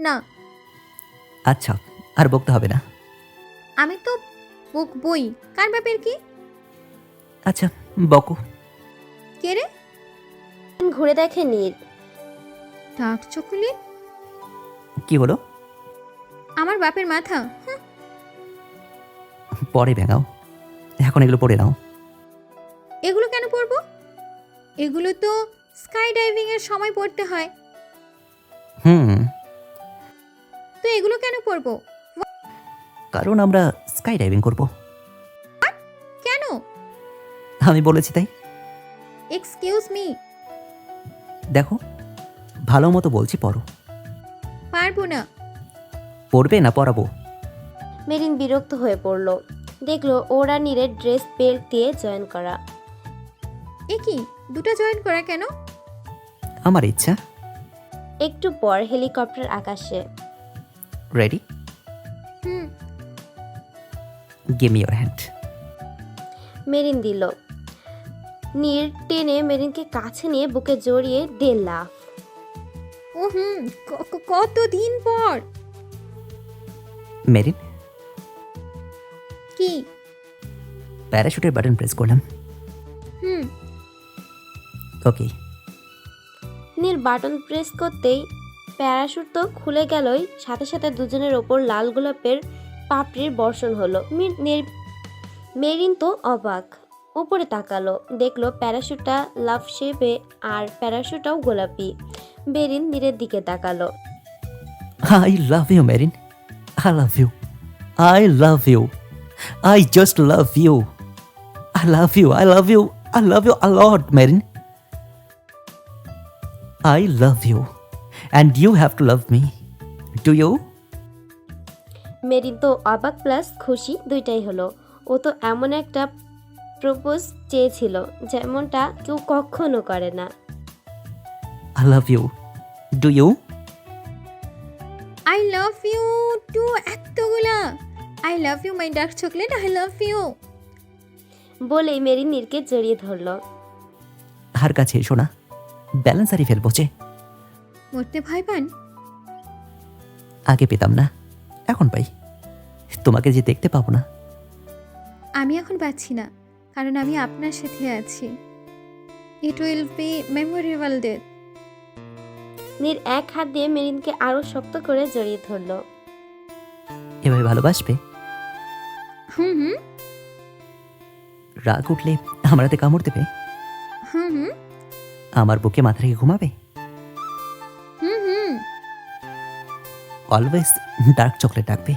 না। আচ্ছা, আর বকতে হবে না। আমি তো বই। কার ব্যাপার কি? আচ্ছা, বকো। কে রে? ঘুরে দেখে নীর। Dark chocolate? কি হলো? আমার বাপের মাথা। পরে ভেঙাও, এখন এগুলো পড়ে নাও। এগুলো কেন পরবো? এগুলো তো স্কাই ডাইভিং এর সময় পড়তে হয়। হুম, তো এগুলো কেন পরবো? কারণ আমরা স্কাই ডাইভিং করব। কেন? আমি বলেছি তাই। Excuse me. দেখো, ভালো মতো বলছি, পড়ো। পারবো না। পড়বে না পড়াবো? মেরিন বিরক্ত হয়ে পড়ল। দেখলো ওরা নীরের ড্রেস বেল্ট দিয়ে জয়েন করা। এ কি, দুটো জয়েন করা কেন? আমার ইচ্ছা। একটু পর হেলিকপ্টার আকাশে। Ready? Hmm. Give me your hand. Marine দিল। নীর টেনে মেরিনকে কাছে নিয়ে বুকে জড়িয়ে দে লাফ। ও কতদিন পর। মেরিন, কি? প্যারাশুটের বাটন প্রেস করলাম। হুম। ওকে। নীর বাটন প্রেস করতেই প্যারাশুট তো খুলে গেলই, সাথে সাথে দুজনের ওপর লাল গোলাপের পাপড়ির বর্ষণ হলো। মেরিন তো অবাক। উপরে তাকালো, দেখলো প্যারাশুটটা লাভ শেপে আর প্যারাশুটটাও গোলাপি। মেরিন নীরের দিকে তাকালো। I love you, Merin. I love you. I love you. I just love you. I love you. I love you. I love you a lot, Merin. I love you. And you have to love me. Do you? Marine তো অবাক plus খুশি দুইটাই হলো। ও তো এমন একটা propose চেয়েছিল যেমনটা কেউ কখনো করে না। I love you. Do you? I love you too. এতগুলা I love you my dark chocolate, I love you বলেই মেরিন নীরকে জড়িয়ে ধরল। আর কাছে এসো না, ব্যালেন্স হারিয়ে ফেলবো যে। মরতে ভয় পান? আগে পেতাম না, এখন পাই। তোমাকে যে দেখতে পাবো না। আমি এখন পাচ্ছি না, কারণ আমি আপনার সাথে আছি। It will be memorable day. Nir এক হাত দিয়ে মেরিনকে আরো শক্ত করে জড়িয়ে ধরল। এভাবে ভালোবাসবে? হুম হুম রাগ উঠলে আমার হাতে কামড় দেবে? হুম হুম আমার বুকে মাথা রেখে ঘুমাবে? হুম হুম অলওয়েজ ডার্ক চকলেট ডাকবে,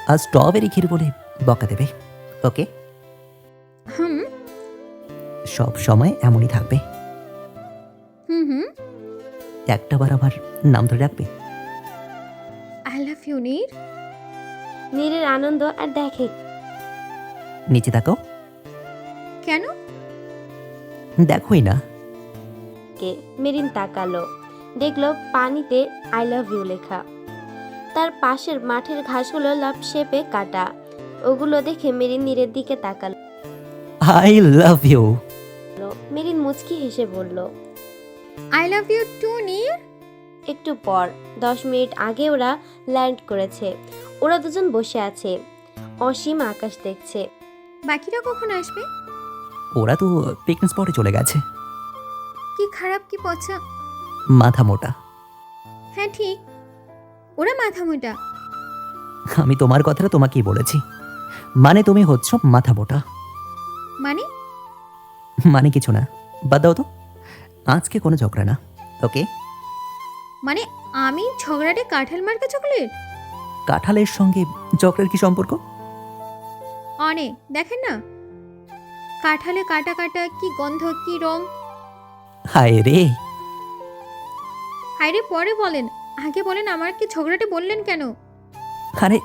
আর স্ট্রবেরি ক্ষীর বলে বকা দেবে। ওকে? হুম সব সময় এমনই থাকবে। হুম হুম একটা বার আমার নাম ধরে রাখবে। আই লাভ ইউ নীর। নীরের আনন্দ আর দেখে। নিচে তাকাও। কেন? দেখোই না। কে মেরিন তাকালো, দেখলো পানিতে আই লাভ ইউ লেখা। তার পাশের মাঠের ঘাসগুলো লাভ শেপে কাটা। ওগুলো দেখে মেরিন নীরের দিকে তাকালো। I love you. মেরিন মুচকি হেসে বলল। আই লাভ ইউ টু নীর। একটু পর 10 মিনিট আগে ওরা ল্যান্ড করেছে। ওরা দুজন বসে আছে, অসীম আকাশ দেখছে। বাকিরা কখন আসবে? ওরা তো পিকনিক স্পটে চলে গেছে। কি খারাপ কি পচা। মাথা মোটা। হ্যাঁ ঠিক, ওরা মাথা মোটা। আমি তোমার কথাটা তোমাকেই বলেছি, মানে তুমি হচ্ছ মাথা মোটা। মানে? মানে কিছু না, বাদ দাও তো। আজকে কোনো ঝগড়া না, ওকে? মানে আমি ঝগড়াটে কাঁঠাল মার্কা চকলেট? কাঁঠালের সঙ্গে চকলের কি সম্পর্ক? অনেক, দেখেন না কাঁঠালে কাটা কাটা, কি গন্ধ কি রং। হায় রে। হায়রে পরে বলেন, আগে বলেন আমার কি ঝগড়াটে বললেন কেন? আরে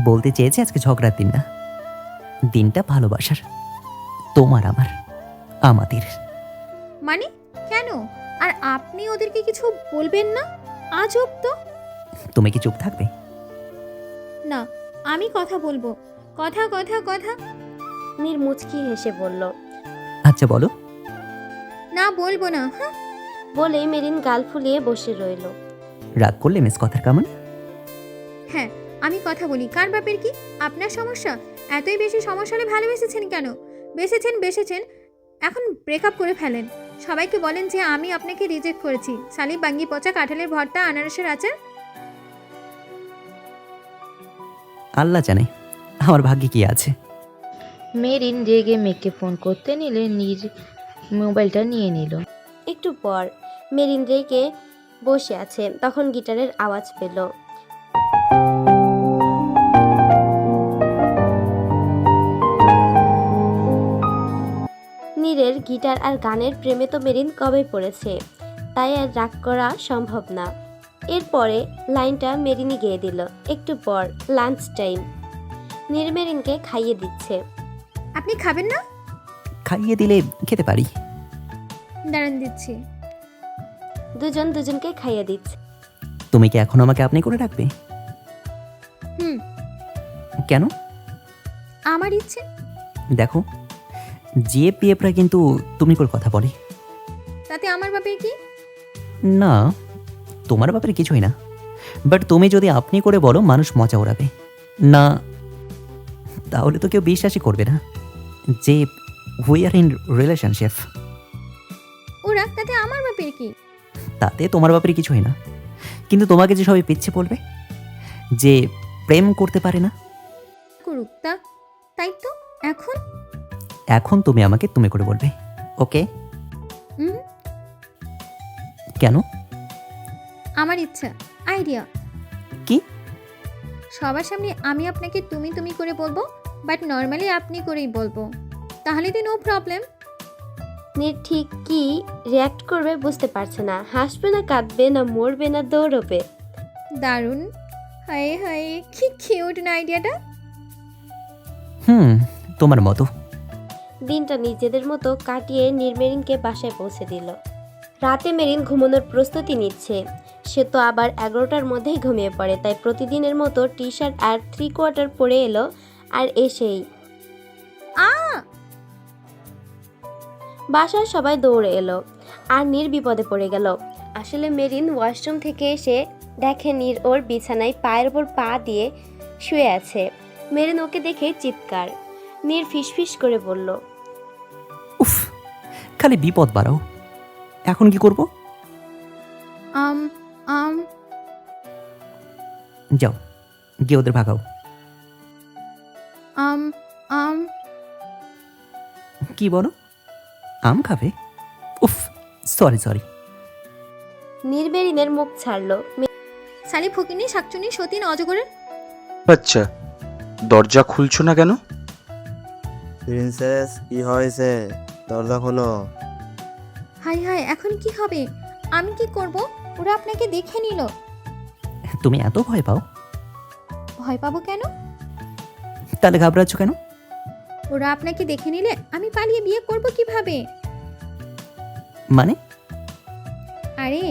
বলতে চেয়েছি আজকে ঝগড়ার দিন না, দিনটা ভালোবাসার। তোমার আমার, আমাদের। মানে কেন? আর আপনি ওদেরকে কিছু বলবেন না? আজব তো। তুমি কি চুপ থাকবে? না, আমি কথা বলবো। কথা কথা কথা। নীর মুচকি হেসে বলল। আচ্ছা বলো। না বলবো না। হ্যাঁ, বলে মেরিন গাল ফুলিয়ে বসে রইল। রাগ করলে মিস কথার কেমন? হ্যাঁ, আমি কথা বলি। কার বাপের কি? আপনার সমস্যা? এতই বেশি সমস্যা হলে ভালোবেসেছেন কেন? বেসেছেন, এখন ব্রেকআপ করে ফেলেন। সবাইকে বলেন যে আমি আপনাকে রিজেক্ট করেছি। শালি বাঙ্গি পচা, কাঁঠালের ভর্তা, আনারসের আচার। আল্লাহ জানে আমার ভাগ্যে কি আছে। মেরিন রেগে মেয়েকে ফোন করতে নিলে নীর মোবাইলটা নিয়ে নিল। একটু পর মেরিন রেগে বসে আছে, তখন গিটারের আওয়াজ পেল। নীরের গিটার আর গানের প্রেমে তো মেরিন কবে পড়েছে, তাই আর রাগ করা সম্ভব না। এরপরে লাইনটা মেরিনই গেয়ে দিল। একটু পর লাঞ্চ টাইম। নীর মেরিনকে খাইয়ে দিচ্ছে। আপনি খাবেন না? খাইয়ে দিলে খেতে পারি। দাঁড়ান দিচ্ছি। দুজন দুজনকে খাইয়ে দিচ্ছে। তুমি কি এখন আমাকে আপনি করে রাখবে? হুম, কেন? আমার ইচ্ছে। দেখো, জিএপিএফরা কিন্তু তুমি করে কথা বলে। তাতে আমার বাপের কি? না, তোমার ব্যাপারে কিছুই না, বাট তুমি যদি আপনি করে বলো মানুষ মজা ওড়াবে না, তাহলে তো কেউ বিশ্বাসই করবে না যে উই আর ইন রিলেশনশিপ। ওরা, তাতে আমার বাপের কি? তাতে তোমার ব্যাপারে কিছুই না, কিন্তু তোমাকে যে সবাই পিচ্ছে বলবে যে প্রেম করতে পারে না। করুক তা, তাই তো। এখন এখন তুমি আমাকে তুমি করে বলবে, ওকে? হুম, কেন? আমার ইচ্ছা, আইডিয়া। কি? সবার সামনে আমি আপনাকে তুমি তুমি করে বলবো, বাট নর্মালি আপনি করেই বলবো। তাহলে তো নো প্রবলেম। নীর ঠিক কি রিয়াক্ট করবে বুঝতে পারছে না। হাসবে না কাঁদবে না মরবে না দৌড়বে। দারুণ। হায় হায়, কি কিউট না আইডিয়াটা। তোমার মতো। দিনটা নিজেদের মতো কাটিয়ে নীর মেরিনকে বাসায় পৌঁছে দিল। রাতে মেরিন ঘুমানোর প্রস্তুতি নিচ্ছে। সে তো আবার 11টার মধ্যেই ঘুমিয়ে পড়ে, তাই প্রতিদিনের মতো টি শার্ট আর 3/4 পরে এলো। আর এসেই বাসায় সবাই দৌড়ে এলো আর নীর বিপদে পড়ে গেল। আসলে মেরিন ওয়াশরুম থেকে এসে দেখে নীর ওর বিছানায় পায়ের ওপর পা দিয়ে শুয়ে আছে। মেরিন ওকে দেখে চিৎকার। নীর ফিসফিস করে বলল, উফ, খালি বিপদ বাড়াও। এখন কি করব? আম আম যাও গিয়ে ওদের ভাগাও। আম আম কি বলো? আম খাবে? উফ, সরি। নীর মেরিনের মুখ ছাড়লো। শালি ফকিনি, শাকচুনি, সতীন, অজগরের। আচ্ছা, দরজা খুলছো না কেন? প্রিন্সেস, কি হয়েছে? দরজা খোলো। হাই হাই, এখন কি হবে? আমি কি করব? ওরা আপনাকে দেখে নিল। তুমি এত ভয় পাও? ভয় পাবো কেন? তাহলে ঘাবড়াচ্ছ কেন? ওরা আপনাকে দেখে নিলে আমি পালিয়ে বিয়ে করব কিভাবে? মানে? আরে,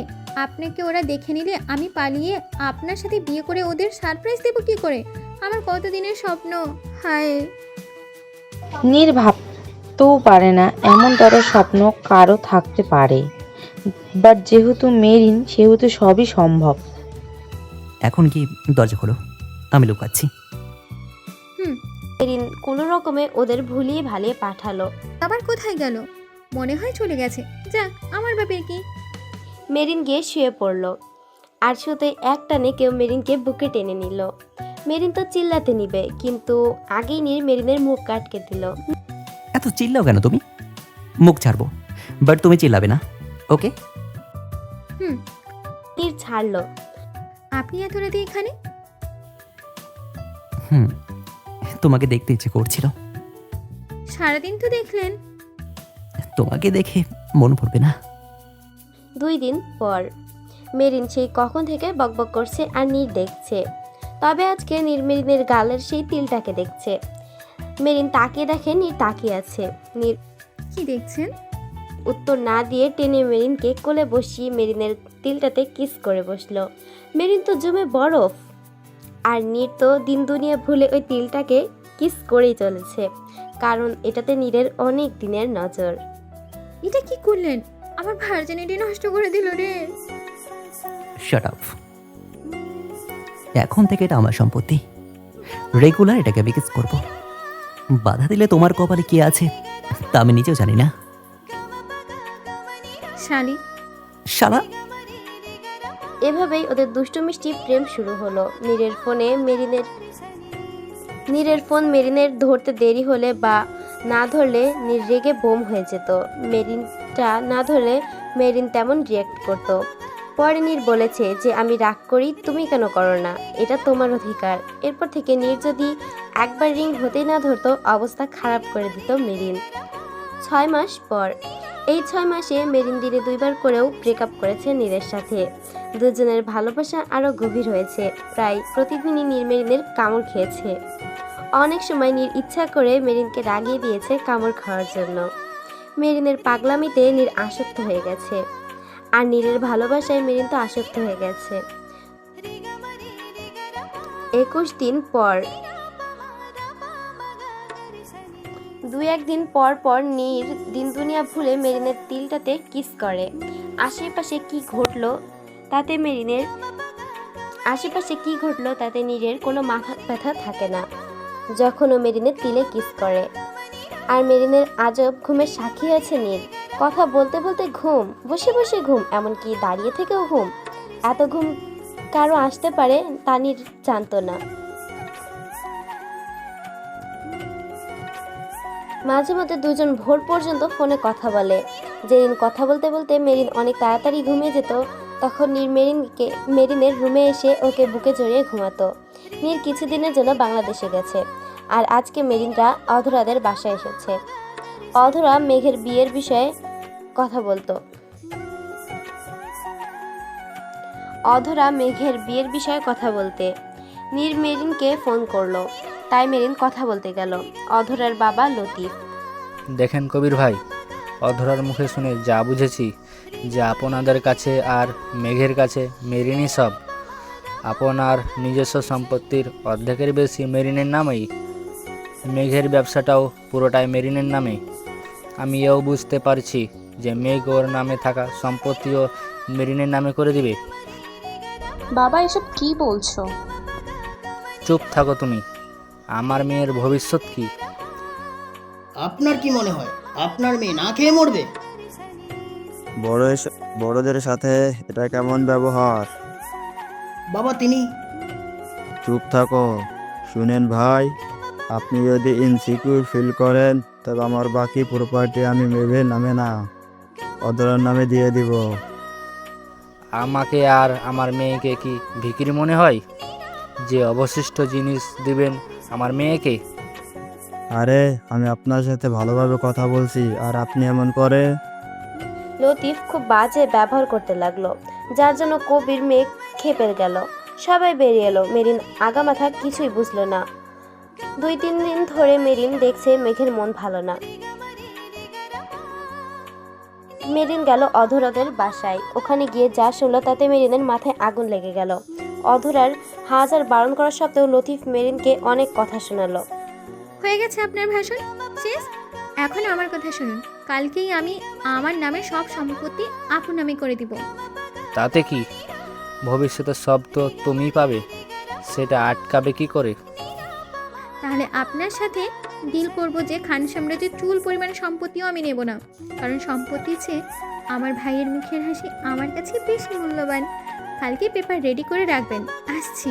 আপনাকে ওরা দেখে নিলে আমি পালিয়ে আপনার সাথে বিয়ে করে ওদের সারপ্রাইজ দেবো কি করে? আমার কতদিনের স্বপ্ন। হায়। নীর ভাবতেও পারে না এমন বড় স্বপ্ন কারো থাকতে পারে, বাট যেহেতু মেরিন সেহেতু সবই সম্ভব। এখন কি দরজা খোলো, আমি লুকাচ্ছি। মেরিন কোনো রকমে ওদের ভুলিয়ে ভালিয়ে পাঠালো। আবার কোথায় গেল? মনে হয় চলে গেছে। যাক, আমার বাপের কি? মেরিন গিয়ে শুয়ে পড়লো। আর শুতে একটানে কেউ মেরিনকে বুকে টেনে নিল। মেরিন তো চিল্লাতে নিবে, কিন্তু আগেই নীর মেরিনের মুখ আটকে দিল। এত চিল্লাও কেন তুমি? মুখ ছাড়বো, বাট তুমি চিল্লাবে না, ওকে? নীর ছাড়লো। আপনি এত রাতে এখানে? তোমাকে দেখতে ইচ্ছে করছিল। সারাদিন তো দেখলেন। তোমাকে দেখে মন পড়বে না। 2 দিন পর মেরিন সেই কখন থেকে বকবক করছে আর নীর দেখছে। তবে আজকে নীর মেরিনের গালের সেই তিলটাকে দেখছে। মেরিন তাকিয়ে দেখে নীর তাকিয়ে আছে। নীর কি দেখছেন? উত্তর না দিয়ে টেনে মেরিনকে কোলে বসিয়ে মেরিনের তিলটাতে কিস করে বসলো। মেরিন তো জমে বরফ, আর নীর তো দিন দুনিয়া ভুলে ওই তিলটাকে কিস করেই চলেছে, কারণ এটাতে নীরের অনেক দিনের নজর। এটা কি করলেন? আমার ভার্জিনিটি নষ্ট করে দিল রে। Shut up. এখন থেকে এটা আমার সম্পত্তি, রেগুলার এটাকে বিক্রি করব। বাধা দিলে তোমার কপালে কি আছে তা আমি নিজেও জানি না। শালি, শালা। এভাবেই ওদের দুষ্টু মিষ্টি প্রেম শুরু হলো। নীরের ফোন মেরিনের ধরতে দেরি হলে বা না ধরলে নীর রেগে বোম হয়ে যেত। মেরিনটা না ধরলে মেরিন তেমন রিয়েক্ট করত। পরে নীর বলেছে যে আমি রাগ করি, তুমি কেন করো না, এটা তোমার অধিকার। এরপর থেকে নীর যদি একবার রিং হতেই না ধরতো, অবস্থা খারাপ করে দিত মেরিন। 6 মাস পর। এই 6 মাসে মেরিন দিনে 2 বার করেও ব্রেকআপ করেছে নীরের সাথে। দুজনের ভালোবাসা আরও গভীর হয়েছে। প্রায় প্রতিদিনই নীর মেরিনের কামড় খেয়েছে। অনেক সময় নীর ইচ্ছা করে মেরিনকে রাগিয়ে দিয়েছে কামড় খাওয়ার জন্য। মেরিনের পাগলামিতে নীর আসক্ত হয়ে গেছে, আর নীরের ভালোবাসায় মেরিন তো আসক্ত হয়ে গেছে। 21 দিন পর। 2-1 দিন পর পর নীর দিন দুনিয়া ভুলে মেরিনের তিলটাতে কিস করে। আশেপাশে কি ঘটলো তাতে নীরের কোনো মাথা ব্যথা থাকে না যখন ও মেরিনের তিলে কিস করে। আর মেরিনের আজব ঘুমের সাক্ষী আছে নীর। কথা বলতে বলতে ঘুম, বসে বসে ঘুম, এমনকি দাঁড়িয়ে থেকেও ঘুম। এত ঘুম কারো আসতে পারে তা নীর জানতো না। মাঝে মধ্যে দুজন ভোর পর্যন্ত ফোনে কথা বলে। যেদিন কথা বলতে বলতে মেরিন অনেক তাড়াতাড়ি ঘুমিয়ে যেত, তখন নীর মেরিনের রুমে এসে ওকে বুকে জড়িয়ে ঘুমাতো। নীর কিছুদিনের জন্য বাংলাদেশে গেছে, আর আজকে মেরিনরা অধরাদের বাসায় এসেছে। অধরা মেঘের বিয়ের বিষয়ে কথা বলতে নীর মেরিনকে ফোন করলো, তাই মেরিন কথা বলতে গেল। অধরার বাবা লতিফ। দেখেন কবির ভাই, অধরার মুখে শুনে যা বুঝেছি যে আপনাদের কাছে আর মেঘের কাছে মেরিনই সব। আপনার নিজস্ব সম্পত্তির অর্ধেকের বেশি মেরিনের নামেই, মেঘের ব্যবসাটাও পুরোটাই মেরিনের নামে। আমি এও বুঝতে পারছি যে মেঘ ওর নামে থাকা সম্পত্তিও মেরিনের নামে করে দিবে। বাবা এসব কি বলছো? চুপ থাকো তুমি। আমার মেয়ের ভবিষ্যৎ কি? আপনার কি মনে হয় আপনার মেয়ে না খেয়ে মরবে? বড়দের সাথে এটা কেমন ব্যবহার? বাবা তিনি চুপ থাকো। শুনেন ভাই, আপনি যদি ইনসিকিউর ফিল করেন তবে আমার বাকি প্রপার্টি আমি মেঘের নামে না, অধরার নামে দিয়ে দিব। আমাকে আর আমার মেয়েকে কি ভিখিরি মনে হয় যে অবশিষ্ট জিনিস দিবেন আমার মেয়েকে? আরে আমি আপনার সাথে ভালোভাবে কথা বলছি আর আপনি এমন করে? লতিফ খুব বাজে ব্যবহার করতে লাগলো, যার জন্য কবির মেঘ খেপে গেল। সবাই বেরিয়ে এলো। মেরিন আগামাথা কিছুই বুঝলো না। 2-3 দিন ধরে মেরিন দেখছে মেঘের মন ভালো না। মেরিন গেল অধরাদের বাসায়। ওখানে গিয়ে যা শুনলো তাতে মেরিনের মাথায় আগুন লেগে গেল। অধরার হাজার বারণ করা সত্ত্বেও লতিফ মেরিনকে অনেক কথা শোনালো। হয়ে গেছে আপনার ভাষণ শেষ। এখন আমার কথা শুনুন, কালকেই আমি আমার নামে সব সম্পত্তি আপনার নামে করে দিব। তাতে কি, ভবিষ্যতে সব তো তুমিই পাবে, সেটা আটকাবে কি করে? তাহলে আপনার সাথে ডিল করব যে খান সাম্রাজ্যের চুল পরিমাণ সম্পত্তিও আমি নেব না, কারণ সম্পত্তির চেয়ে আমার ভাইয়ের মুখের হাসি আমার কাছে বেশি মূল্যবান। কালকে পেপার রেডি করে রাখবেন, আসছি।